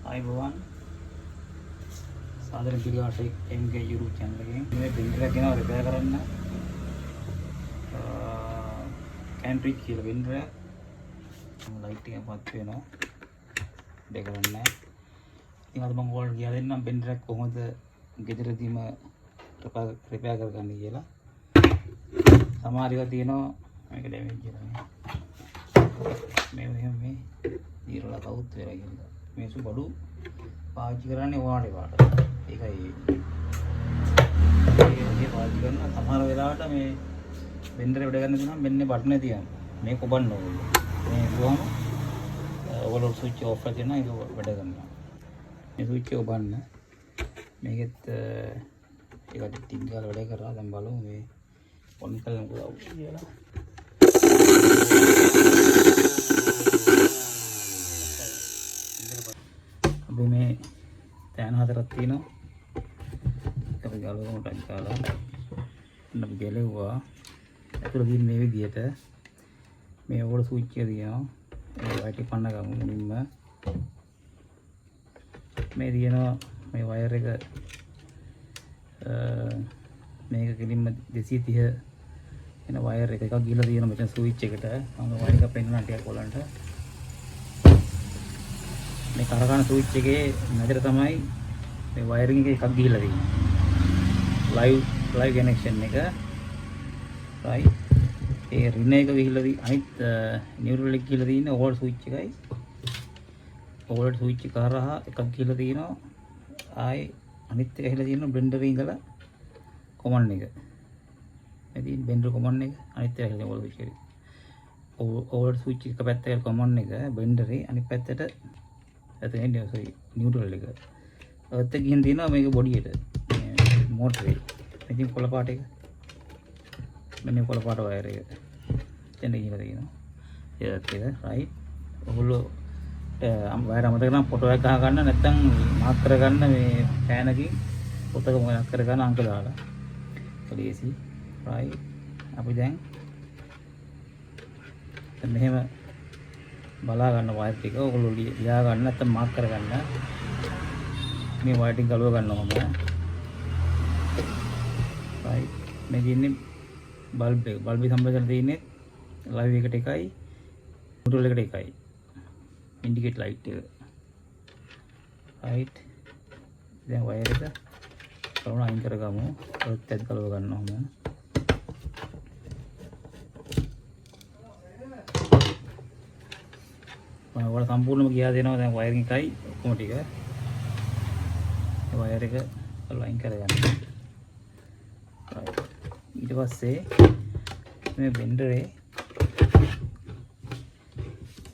ආයිබෝවන් සාදරයෙන් පිළිගන්නවා MK YouTube channel එකෙන් මේ බෙන්ඩර් එක ගෙනාවා රිපෙයාර් කරන්න කැන්ට්‍රිජ් කියලා බෙන්ඩර් එක ලයිට් එක පත් වෙනවා දෙක කරන්නේ ඉතින් අද මම ඔයාලට කියලා දෙන්නම් බෙන්ඩර් එක කොහොමද ගෙදරදීම රිපෙයාර් කරගන්නේ කියලා සමහර ඒවා තියෙනවා මේක ඩැමේජ් වෙනවා මේ මෙහෙම මේ දීරලා කවුත් වෙලා ගිහින් මේසු බඩු පාවිච්චි කරන්නේ ඕනට පාට ඒකයි ඒ පාවිච්චි කරන සමහර වෙලාවට මේ බෙන්ඩර් එක වැඩ ගන්න තුනම මෙන්න බටන් එක තියනවා මේක ඔබන්න ඕනේ මේ ගුවම ඔයගොල්ලෝ ස්විච් ඔෆ් කරලා තියෙනවා ඒක වැඩ කරනවා මේ ස්විච් එක ඔබන්න මේකෙත් ඒකට ටික් ගාලා වැඩ කරා දැන් බලමු මේ ඔන් කරලා මොකද අවුල් කියලා අපි මේ තෑන හතරක් තියෙනවා අපි ගලවමු ටච් කරලා අපි ගැලෙවුවා ඇතුළේ තියෙන මේ විදියට මේ ඕල ස්විච් එක තියෙනවා ඒ වයිටි පන්න ගමු මුලින්ම මේ තියෙනවා මේ වයර් එක මේක කෙලින්ම 230 එන වයර් එකක් ගිහලා තියෙනවා මෙතන ස්විච් එකට මම වයර් එක පෙන්නන්න ටිකක් ඔයගලන්ට මේ කරකන ස්විච් එකේ මැදට තමයි මේ වයරින් එක එකක් ගිහිල්ලා තියෙන්නේ ලයිව් කනෙක්ෂන් එක right ඒ රින එක ගිහිල්ලා අනිත් නියුට්‍රල් එක ගිහිල්ලා තියෙන්නේ ඕවර් ස්විච් එකයි ඕවර් ස්විච් එක හරහා එකක් ගිහිල්ලා තියෙනවා ආයේ අනිත් එක ගිහිල්ලා තියෙනවා බ්ලෙන්ඩර් එකේ ඉඳලා කොමන්ඩ් එක ඉතින් බ්ලෙන්ඩර් කොමන්ඩ් එක අනිත් එක ගිහිල්ලා ඕවර් ස්විච් එකේ ඕවර් ස්විච් එක පැත්තට කොමන්ඩ් එක බ්ලෙන්ඩරේ අනිත් පැත්තට එතන sorry නියුට්‍රල් එක. ඔයත් ගිහින් තියෙනවා මේක බොඩියට. මේ මෝටරේ. ඉතින් කොළ පාට එක. මෙන්න කොළ පාට වයර් එක. එතන ගිහලා තියෙනවා. ඒත් එක right. ඔයගොල්ලෝ වයර් අමතක නම් ෆොටෝ එකක් ගහ ගන්න නැත්නම් මාක් කර ගන්න මේ පෑන් එකකින් පොතක මොකක් කර ගන්න අංක දාලා. එasy right. අපි දැන් මෙහෙම බලා ගන්න වයර් ටික ඔයගොල්ලෝ ලියා ගන්න නැත්නම් මාක් කර ගන්න මේ වයර් ටික ගලව ගන්න ඕම right මේ දින්නේ බල්බ් එක සම්බන්ධ කරලා තියෙන්නේ ලයිව් එකට එකයි නියුට්‍රල් එකට එකයි ඉන්ඩිකේටර් ලයිට් එක right දැන් වයර් එක කරුණ අයින් කරගමු ඔයත් ඇත් ගලව ගන්න ඕම ඔයාලා සම්පූර්ණයෙන්ම ගියා දෙනවා දැන් වයරින් එකයි ඔක්කොම ටික. ඒ වයර් එක ලයින් කරගන්න. ඊට පස්සේ මේ බෙන්ඩරේ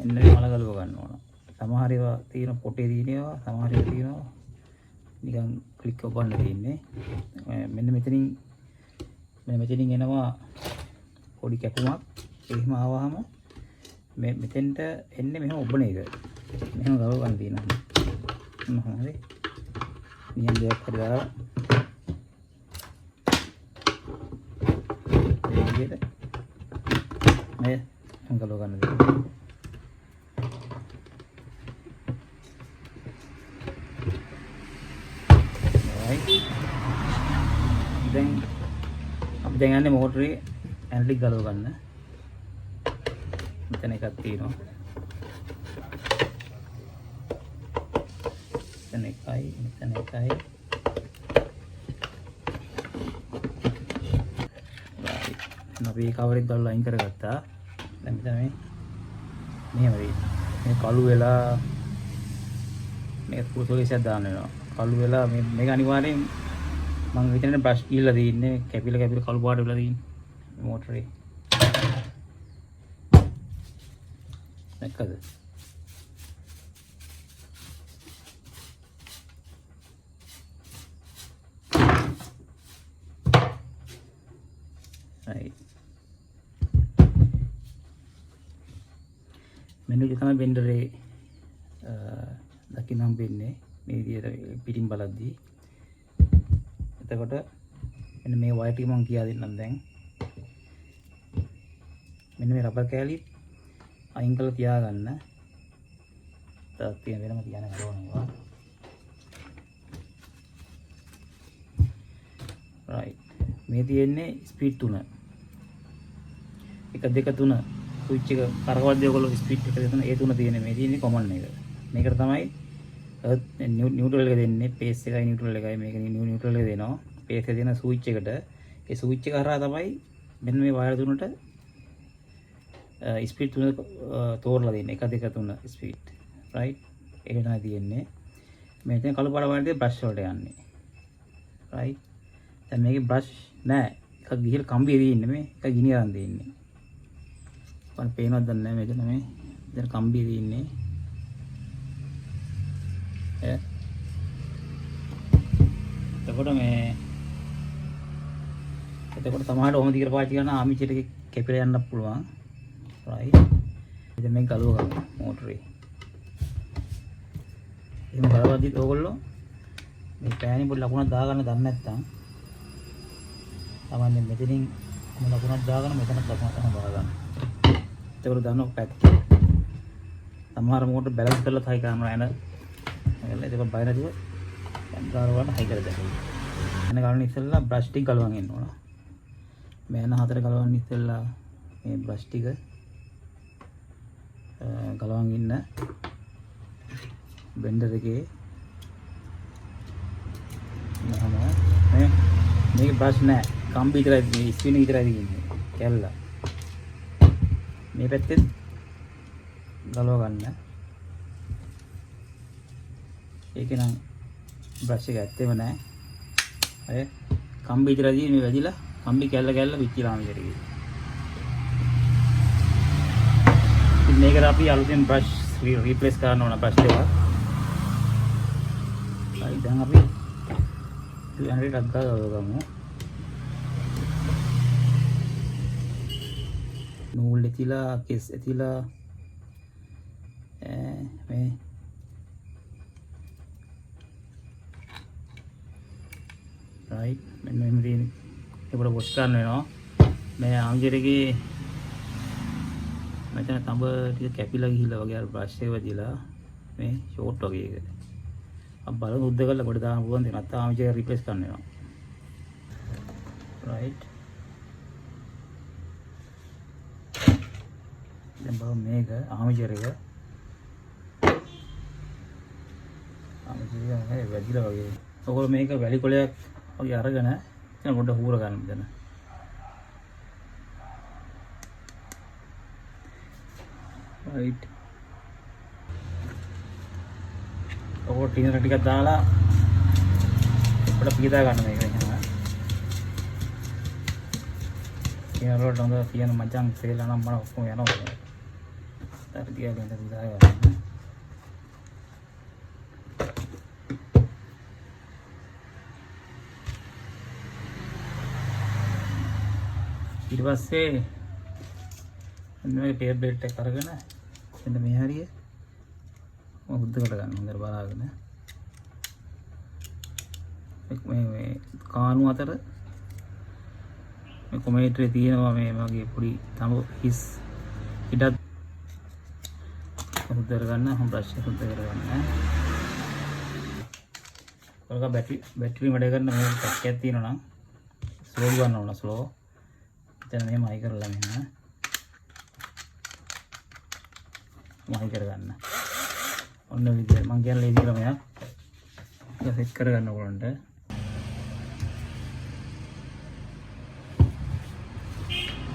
එන්නේ මල ගලව ගන්න ඕන. සමහර ඒවා තියෙන පොටේ තියෙනවා සමහර ඒවා තියෙනවා නිකන් ක්ලික් ඔබන්න තියෙන්නේ. මෙන්න මෙතනින් එනවා පොඩි කැපුමක්. එහෙම ආවහම මේ මෙතෙන්ට එන්නේ මෙහෙම ඔබන එක. මෙහෙම ගලව ගන්න තියෙනවා. හරි. නියම් දෙයක් හරි දාලා මේ විදිහට මේ ගලව ගන්න තියෙනවා. right. දැන් අපි දැන් යන්නේ මෝටරේ ඇන්ටි ගලව ගන්න. මෙතන එකක් තියෙනවා. මෙතන එකයි. අපි කවරෙක් දාලා ලයින් කරගත්තා. දැන් මෙතන මෙහෙම මේ කළු වෙලා මේ පුරුසෝලිසයක් දාන්න වෙනවා. කළු වෙලා මේක අනිවාර්යෙන් මම හිතන්නේ බ්‍රෂ් ගිහලා තියෙන්නේ කැපිලා කළු පාට වෙලා තියෙන්නේ මෝටරේ. නැකද right මෙන්න ඉතින් තමයි බෙන්ඩරේ දකින්නම් වෙන්නේ මේ විදිහට පිටින් බලද්දී එතකොට මෙන්න මේ වයර් ටික මම කියා දෙන්නම් දැන් මෙන්න මේ රබර් කෑලි අයින් කරලා තියාගන්න. තවත් තියෙන වෙනම තියන්න ඕනේ. මේ තියෙන්නේ ස්පීඩ් 3. 1 2 3 ස්විච් එක කරකවද්දී ඔයගොල්ලෝ ස්පීඩ් එක දෙන ඒ 3 තියෙන්නේ මේ තියෙන්නේ කොමන් එක. මේකට තමයි නියුට්‍රල් එක දෙන්නේ. පේස් එකයි නියුට්‍රල් එකයි මේක නියුට්‍රල් එක දෙනවා. පේස් එක දෙන ස්විච් එකට. ඒ ස්විච් එක හරහා තමයි මෙන්න මේ වයර් තුනට ස්පීඩ් 3 තෝරලා දෙන්නේ. 1 2 3 ස්පීඩ්. රයිට්. ඒක තමයි තියෙන්නේ. මේ දැන් කළු පාට වයර් දෙක බ්‍රෂ් වලට යන්නේ. රයිට්. දැන් මේකේ බ්‍රෂ් නැහැ. එකක් ගිහලා කම්බිය තියෙන්නේ මේ. එකක් ගිනි අරන් දෙන්නේ. මම පේනවද දන්නේ නැහැ මේක තමයි. දැන් කම්බිය තියෙන්නේ. එතකොට සමහරවිට ඔහොම දිගට පාවිච්චි කරන ආමිචිට කැපිලා යන්නත් පුළුවන්. රයිට්. ඉතින් මේක ගලව ගන්න මෝටරේ. එහෙම බලවද්දිත් ඕගොල්ලෝ මේ පෑනේ පොඩි ලකුණක් දාගන්න දන්නේ නැත්නම් තමයි මෙතනින් මේ ලකුණක් දාගන්න මෙතනත් ලකුණක් තමයි දාගන්න. ඒකවල දාන පැත්තේ සමහර මෝටර බැලන්ස් කරලා තයි කරනවා එන ඒක බය නැතුව දාරවන්න හයි කරලා දැන්. එන ගන්න ඉස්සෙල්ලා බ්‍රෂ් ටික ගලවන්න ඉන්න ඕන. මෑන 4 ගලවන්න ඉස්සෙල්ලා මේ බ්‍රෂ් ටික ගලවන්න ඉන්න බෙන්ඩර් එකේ මේක බ්‍රෂ් නෑ කම්බි විතරයි මේ ස්පින් විතරයි තියෙන්නේ කැල්ල මේ පැත්තෙන් ගලව ගන්න. ඒක නම් බ්‍රෂ් එක ඇත්තෙම නෑ. හරි කම්බි විතරයි තියෙන්නේ මේ වැදිලා කම්බි කැල්ල පිච්චිලාම ඉතින් මේකට අපි අලුතෙන් බ්‍රෂ් රීප්ලේස් කරන්න ඕන බ්‍රෂ් එක. හරි දැන් අපි 200 එකක් ගාවගමු. නූල් ඇතිලා කෙස් ඇතිලා මේ රයිට් මෙන්න මෙහෙම තියෙන ඒකට වොෂ් කරන්න වෙනවා. මේ ආම්ජරේගේ මෙතන තඹ ටික කැපිලා ගිහිල්ලා වගේ අර බ්‍රෂ් එක වදිලා මේ ෂෝට් වගේ එක. අප බලමු උද්ද කරලා කොට දාන්න පුළුවන් දෙයක් නැත්නම් ආම්ජරේ රිප්ලේස් කරන්න වෙනවා. රයිට්. දැන් බලමු මේක ආම්ජරේක ආම්ජරේ වැදිලා වගේ. ඔයගොල්ලෝ මේක වැලි කොලයක් වගේ අරගෙන දැන් පොඩ්ඩක් හූර ගන්න මෙතන. රයිට්. ඔය ටිනර ටිකක් දාලා පොඩ්ඩක් පීදා ගන්න මේක එහෙම. ටිනර වලට හොඳ පියන මචං තේලා නම් මම ඔක්කොම යනවා. ඊට ගියාගෙන පීදා ගන්න. ඊට පස්සේ මේ ටේප් බෙල්ට් එක අරගෙන මෙන්න මේ හරිය මම උද්දකට ගන්න හොඳට බලාගෙන මේ කාණු අතර මේ කොමේටරේ තියෙනවා මේ වගේ පොඩි තම හිස් ඉඩක් උද්දට ගන්න හම් බ්‍රෂ් එක උද්ද කරගන්න. ඔයක බැටරි වැඩ කරන මේ පැක්කයක් තියෙනවා නම් ස්ලෝ ගන්න ඕන ස්ලෝ. දැන් මේ මයි කරලා මෙන්න මයි කරගන්න. ඔන්න විදියට මම කියන්නේ ලේසි ක්‍රමයක්. ඒක සෙට් කරගන්න ඕනට.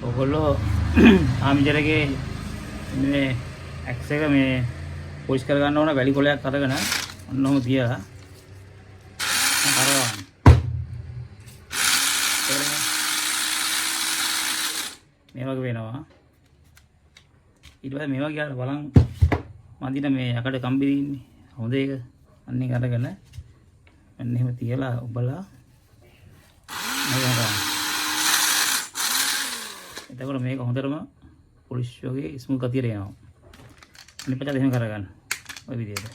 ඔයගොල්ලෝ ආම්ජරගේ මේ ඇක්ස් එක මේ පොලිෂ් කරගන්න ඕන වැලි කොලයක් අරගෙන ඔන්නෝම තියලා කරවන්න. මේ වගේ වෙනවා. ඊට පස්සේ මේ වගේ බලන් මන්දින මේ යකඩ කම්බි දින්නේ හොඳ එක අන්නේ අරගෙන මෙන්න එහෙම තියලා ඔබලා නේද. එතකොට මේක හොඳටම පොලිෂ් වගේ ස්මූත් ගතියට එනවා. අනිත් පැත්තට එහෙම කරගන්න. ඔය විදිහට.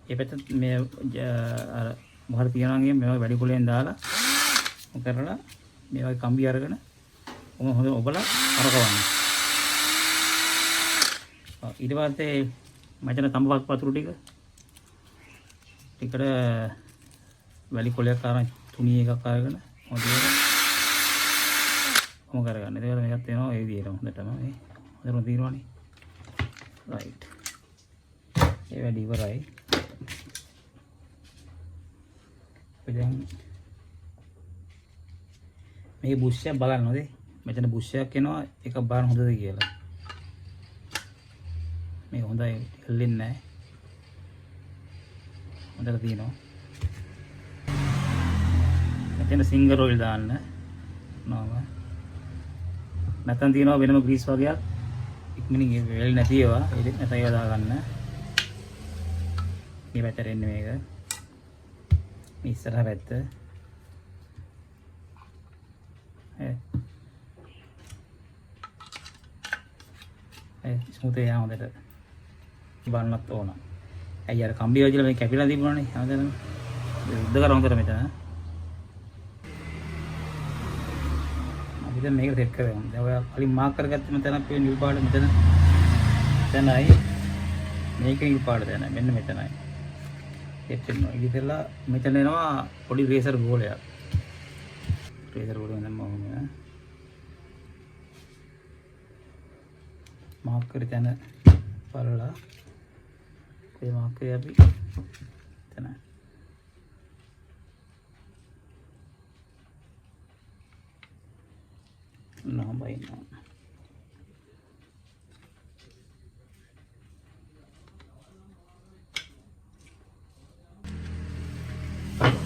ඒ පැත්ත මේ අර මොහොත තියනවාගේ මේවා වැඩි කුලෙන් දාලා කරලා මේ වගේ කම්බි අරගෙන හොඳ ඔබලා අරකවන්න. ඊට පස්සේ මචන තඹ වතුරු ටික එකට වැලි කොලයක් අරන් තුනී එකක් අරගෙන හොඳට කොම කරගන්න. එතකොට මේකත් වෙනවා ඒ විදිහට හොඳටම මේ හොඳටම తీරවනේ. රයිට්. ඒ වැඩි ඉවරයි. දැන් මේ බුෂ් එක බලන්න ඕනේ. මෙතන බුෂ් එකක් එනවා. ඒක බලන්න හොඳද කියලා. මේක හොඳයි හෙල්ලෙන්නේ නැහැ. හොඳට තියෙනවා. මෙතන සිංගර් ඔයිල් දාන්න නෝම. නැත්නම් තියෙනවා වෙනම ග්‍රීස් වගේක්. ඉක්මනින් වෙල් නැති ඒවා. ඒක නැතයි ඒවා දාගන්න. මේ පැත්තට එන්නේ මේක. මේ ඉස්සරහ පැත්ත. ස්මූත් එකක් හොඳට බලන්නත් ඕන. ඇයි අර කම්බි වදිලා මේ කැපිලා තිබුණානේ හැමදේම. උද්ද කරා හොඳට මෙතන. අපි දැන් මේක සෙට් කරගමු. දැන් ඔය කලින් මාක් කරගත්ත මෙතන අපේ නිල් පාට මෙතන. එතනයි මේක නිල් පාට දැන මෙන්න මෙතනයි. සෙට් වෙනවා. ඉතින්ලා මෙතන එනවා පොඩි රේසර් බෝලයක්. රේසර් බෝලෙන් දැම්මම ඕනේ. මාක් කර තැන බලලා ඒ මාක් කරේ අපි එතන නම්බයිනවා.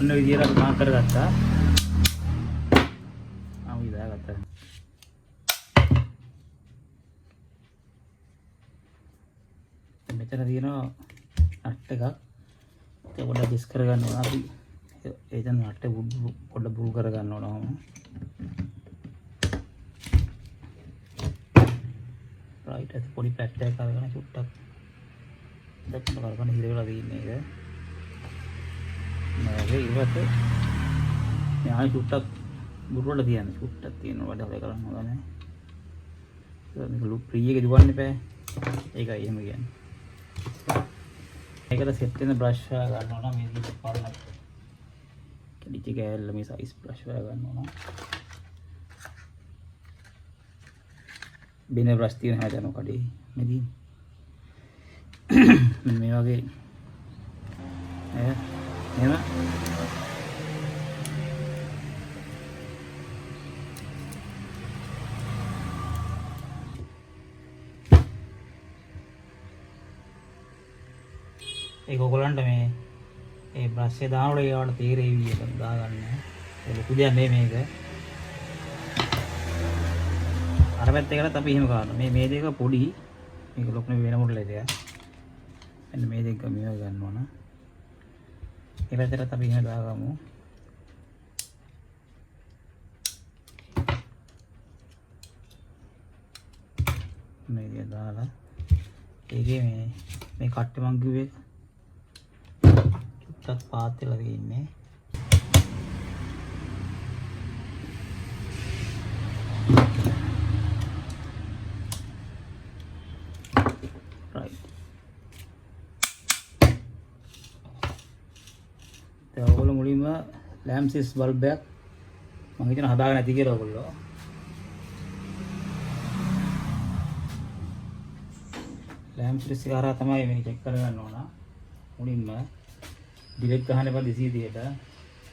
ඔන්න විදියට මාක් කරගත්තා. අපි දාගත්තා. මෙතන තියෙනවා නට් එකක්. ඒක පොඩ්ඩක් ඩිස් කරගන්න ඕන අපි. එතන නට් එක පොඩ්ඩක් බුල් කරගන්න ඕන. රයිට් ඒක පොඩි පැට් එකක් අරගෙන චුට්ටක් දැක්කම කරගෙන හිර වෙලා තියෙන්නේ ඒක. මේක ඉවත් මේ ආයි චුට්ටක් බුල් වල තියන්නේ. චුට්ටක් තියෙනවා වැඩ හොය කරන්න ඕන නැහැ. ඒක මේක ලුප් ෆ්‍රී එකේ දුවන්න එපා. ඒකයි එහෙම කියන්නේ. මේකට සෙට් වෙන බ්‍රෂ් එක ගන්න ඕන. මේ විදිහට පාරන කැඩිච්ච කෑල්ල මේ සයිස් බ්‍රෂ් එක ගන්න ඕන. බින බ්‍රෂ් තියෙන හැදෙන කඩේ මෙදී මේ වගේ එහෙම ඒක ඔයගොල්ලන්ට මේ ඒ බ්‍රෂ් එක දානකොට ඒවට තේරෙවි එක දාගන්න. ඒක ලොකු දෙයක් නෙමෙයි මේක. අර පැත්තකට අපි එහෙම කරනවා. මේ දෙක පොඩි. මේක ලොකු නෙමෙයි වෙන මොඩල් එකක්. මෙන්න මේ දෙක මේව ගන්න ඕන. ඒ පැත්තට අපි එහෙම දාගමු. මේ විදිහට දාලා ඒකේ මේ කට්ටි මං කිව්වේ චුට්ටක් පාත් වෙලා තියෙන්නේ. රයිට්. දැන් ඔයගොල්ලෝ මුලින්ම ලැම්ප්සිස් බල්බ් එකක් මම හිතන හදාගෙන නැති කියලා ඔයගොල්ලෝ. ලැම්ප්සිස් එක හරහා තමයි මේක චෙක් කරගන්න ඕන. මුලින්ම ඩිලෙට් ගහන්න එපා 230ට.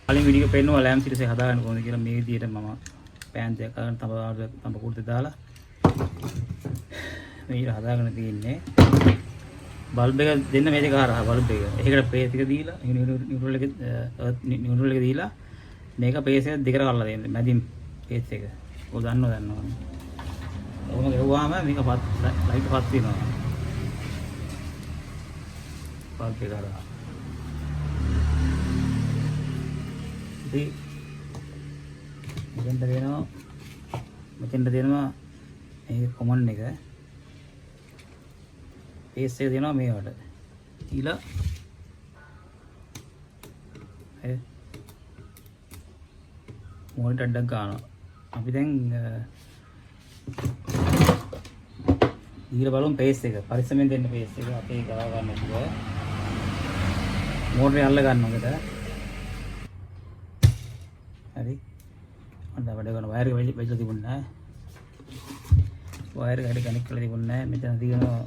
කලින් වීඩියෝ එක පෙන්නුවා ලැම්ප්සිස් එක හදාගන්න කොහොමද කියලා. මේ විදිහට මම පෑන් දෙකක් අරන් තඹ කුඩේ දාලා මේක හදාගෙන තියෙන්නේ. බල්බ් එක දෙන්න මේ දෙක හරහා බල්බ් එක. ඒකට පේස් එක දීලා නියුට්‍රල් එක දීලා මේක පේස් එක දෙකට කරලා දෙන්න. මැදින් පේස් එක. ඔය දන්නවා. ඔහොම ගෙවුවාම මේක ලයිට් පත් වෙනවා. බල්බ් එක හරහා. ඉතින් මෙතෙන්ට දෙනවා මේ කොමන් එක. පේස් එක දෙනවා මේවට. ඊළඟ මොනිටර් එකක් ගන්නවා. අපි දැන් ඊළ බලමු පේස් එක. පරිස්සමෙන් දෙන්න පේස් එක. අපේ ගාව ගන්න පුළුවන්. මෝටරේ අල්ල ගන්නවද? හරි. අන්න වැඩ කරන වයර් එක වෙච්චලා තිබුණේ නැහැ. වයර් එක හරි කනෙක්ට් කරලා තිබුණේ නැහැ. මෙතන තියෙනවා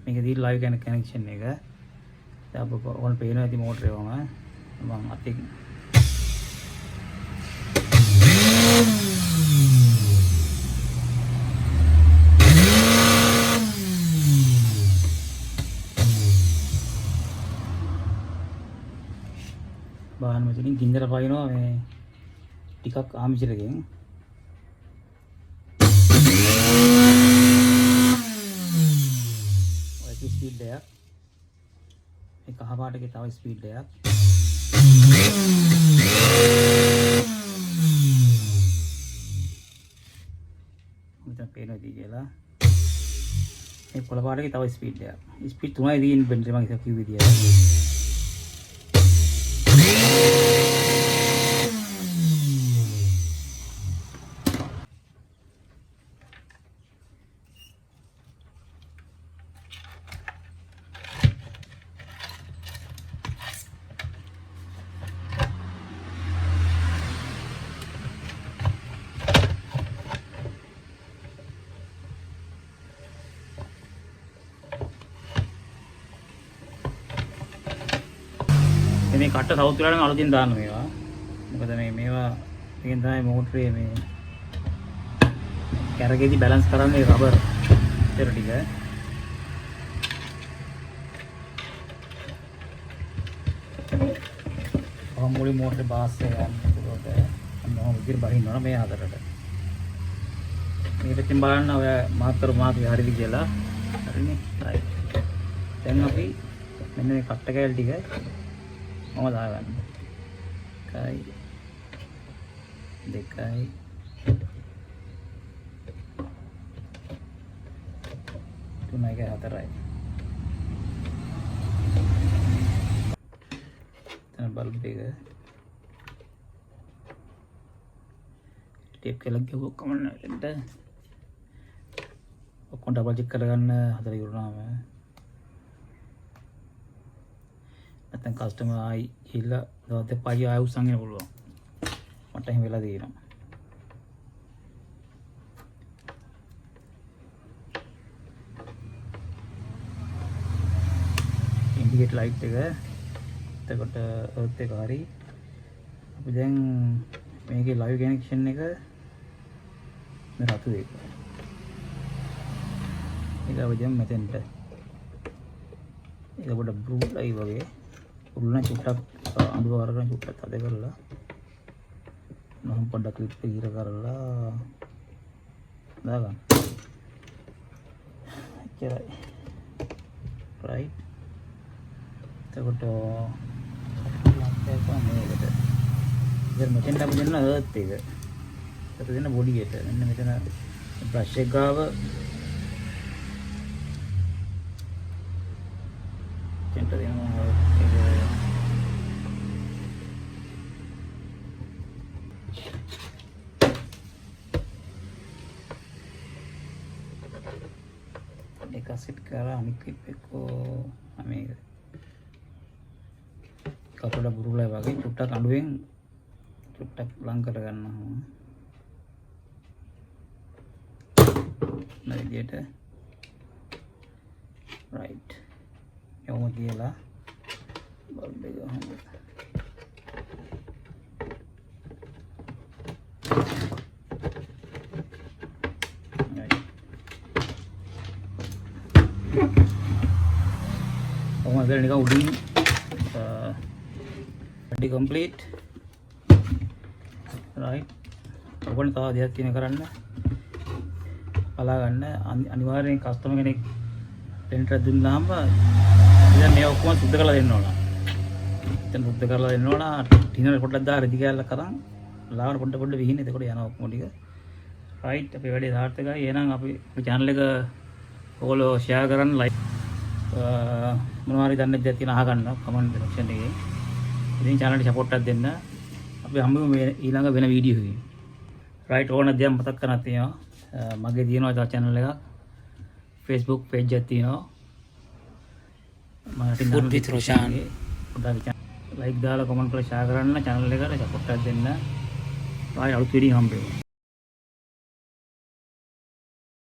මේකේ තියෙන ලයිව් කනෙක්ෂන් එක. දැන් අප ඔයගොල්ලෝ පේනවා ඇති මෝටරේ වම මම අතින් බාහන මෙතනින් ගින්දර පයින්නවා මේ ටිකක් ආමිෂලකින් ඔය ස්පීඩ් එකක් මේ කහ පාටකේ තව ස්පීඩ් එකක් මෙතන පේනවා කියලා මේ කොළ පාටකේ තව ස්පීඩ් එකක් ස්පීඩ් තුනයි තියෙන්නේ බෙන්ඩ් මම කිව්ව විදියට මේ කට්ට සවුත් වෙලා නම් අලුතින් දාන්න මේවා. මොකද මේවා එකෙන් තමයි මෝටරේ මේ කැරකේදී බැලන්ස් කරන්නේ රබර් පෙර ටික. මුලින් මෝටරේ බාස් එක ගන්න. ඒකට මොන විදිහට බහින්නවද මේ ආදරට. මේ පැත්තෙන් බලන්න ඔය මාතර මාගේ හරිද කියලා. හරිනේ. right. දැන් අපි මෙන්න මේ කට්ට කැල් ටික මම දාගන්න. 1 2 3 4යි. තන බල්බ් එක ටේප් එකක් ගිහුවා කොමන්න එන්න. ඔක්කොම ඩබල් චෙක් කරගන්න හතර ඉවරනාම නැත්නම් කස්ටමර් ආයි ඉල්ල දවස් දෙක පහයි ආය උස්සන් එන්න පුළුවන්. මට එහෙම වෙලා තියෙනවා. ඉන්ඩිකේටර් ලයිට් එක එතකොට අර්ත් එක හරි. අපි දැන් මේකේ ලයිව් කනෙක්ෂන් එක මේ රතු එක. ඒක වදින් මෙතෙන්ට. ඒක පොඩ බ්ලූ ලයි වගේ. උල්ලන චුට්ටක් අඳුර අරගෙන චුට්ටක් අද කරලා නම් පොඩ්ඩක් ක්ලිප් එක ඉර කරලා දාගන්න. එච්චරයි. right. එතකොට ලක්ෂයක් මේකට. ඉතින් මෙතෙන්ට අපි දෙන්න අර්ත් එක. ඒකට දෙන්න බොඩි එකට. මෙන්න මෙතන බ්‍රෂ් එක ගාව දෙන්න දෙනවා. එක සෙට් කරලා අනිත් ක්ලිප් එක මේක කපඩ බුරුලයි වගේ චුට්ටක් අඩුවෙන් චුට්ටක් ලං කර ගන්නවා. මේ විදිහට right යොමු කියලා බල්බ් එක ගහන්න. ඔහොම නිකන් උඩින් ready complete right. ඔයගොල්ලෝ තව දෙයක් තියෙන කරන්න බලා ගන්න. අනිවාර්යෙන් කස්ටමර් කෙනෙක් පෙන්ටර් දුන්නාම ඉතින් මේ ඔක්කොම සුද්ධ කරලා දෙන්න ඕන. ඉතින් සුද්ධ කරලා දෙන්න ඕන. ටිනර් පොඩ්ඩක් දාලා රෙදි කෑල්ලක් කරන් ලාවන පොඩ විහින්න. එතකොට යනවා ඔක්කොම ටික right. අපේ වැඩේ සාර්ථකයි. එහෙනම් අපි channel එක ඔයගොල්ලෝ share කරන්න like මොනවා හරි දන්නේ නැති තියෙන අහගන්න comment section එකේ. ඉතින් channel එකට support එකක් දෙන්න. අපි හම්බෙමු ඊළඟ වෙන වීඩියෝ එකකින්. right. ඕන දෙයක් මතක් කරන්න තියෙනවා. මගේ තියෙනවා තව channel එකක්. Facebook page එකක් තියෙනවා. මම Food with Roshan පොඩ්ඩක් ලයික් දාලා කමෙන්ට් කරලා ෂෙයා කරන්න channel එකට සපෝට් එකක් දෙන්න. ආයෙ අලුත් වීඩියෝ හම්බෙමු.